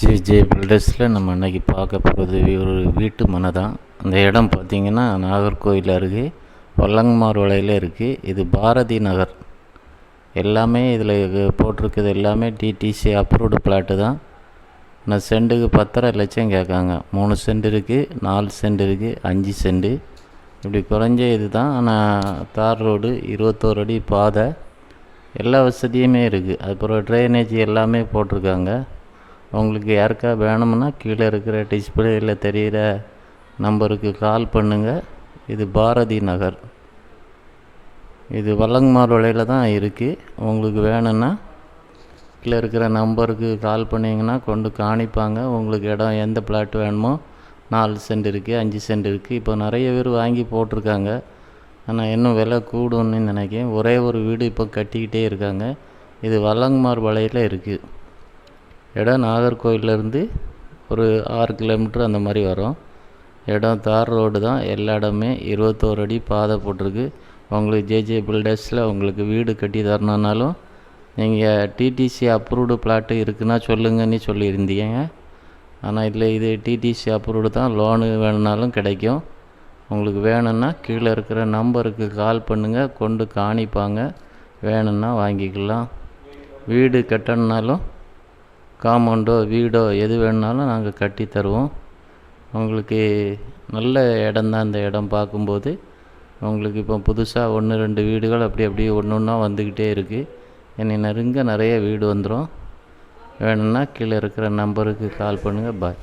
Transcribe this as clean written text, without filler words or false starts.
J பில்டர்ஸில் நம்ம அன்றைக்கி பார்க்க போகிறது ஒரு வீட்டு மனை தான். அந்த இடம் பார்த்திங்கன்னா நாகர்கோவில் அருகே வல்லங்மார் வளையில் இருக்குது. இது பாரதி நகர். எல்லாமே இதில் போட்டிருக்குது எல்லாமே டிடிசி அப்ரூவ்டு பிளாட்டு தான். ஆனால் சென்ட்டுக்கு 10.5 லட்சம் கேட்காங்க. 3 சென்ட் இருக்குது, 4 சென்ட் இருக்குது, 5 சென்ட் இப்படி குறைஞ்ச இது தான். ஆனால் தார் ரோடு, 21 அடி பாதை, எல்லா வசதியுமே இருக்குது. அதுக்கப்புறம் ட்ரைனேஜ் எல்லாமே போட்டிருக்காங்க. உங்களுக்கு யாருக்கா வேணும்னா கீழே இருக்கிற டிஸ்பிளேயில் தெரிகிற நம்பருக்கு கால் பண்ணுங்கள். இது பாரதி நகர், இது வல்லங்மார் வளையில் தான் இருக்குது. உங்களுக்கு வேணும்னா கீழே இருக்கிற நம்பருக்கு கால் பண்ணிங்கன்னா கொண்டு காணிப்பாங்க. உங்களுக்கு இடம் எந்த பிளாட் வேணுமோ 4 சென்ட் இருக்குது, 5 சென்ட் இருக்குது. இப்போ நிறைய பேர் வாங்கி போட்டிருக்காங்க. ஆனால் இன்னும் விலை கூடும்னு நினைக்கிறேன். ஒரே ஒரு வீடு இப்போ கட்டிக்கிட்டே இருக்காங்க. இது வல்லங்மார் வளையில் இருக்குது. இடம் நாகர்கோவிலேருந்து ஒரு 6 கிலோமீட்டர் அந்த மாதிரி வரும். இடம் தார் ரோடு தான். எல்லா இடமே 21 அடி பாதை போட்டிருக்கு. உங்களுக்கு ஜே பில்டர்ஸில் உங்களுக்கு வீடு கட்டி தரணுன்னாலும் நீங்கள் டிடிசி அப்ரூவ்டு பிளாட்டு இருக்குன்னா சொல்லுங்கன்னு சொல்லியிருந்தீங்க. ஆனால் இல்லை, இது டிடிசி அப்ரூவ்டு தான். லோனு வேணுனாலும் கிடைக்கும். உங்களுக்கு வேணும்னா கீழே இருக்கிற நம்பருக்கு கால் பண்ணுங்கள், கொண்டு காணிப்பாங்க. வேணும்னா வாங்கிக்கலாம். வீடு கட்டணுன்னாலும் காம்பவுண்டோ வீடோ எது வேணுனாலும் நாங்கள் கட்டி தருவோம். உங்களுக்கு நல்ல இடம்தான். இந்த இடம் பார்க்கும்போது உங்களுக்கு இப்போ புதுசாக 1-2 வீடுகள் அப்படியே ஒன்று ஒன்றா வந்துக்கிட்டே இருக்குது. என்னை நெருங்க நிறைய வீடு வந்துடும். வேணும்னா கீழே இருக்கிற நம்பருக்கு கால் பண்ணுங்கள். பாய்.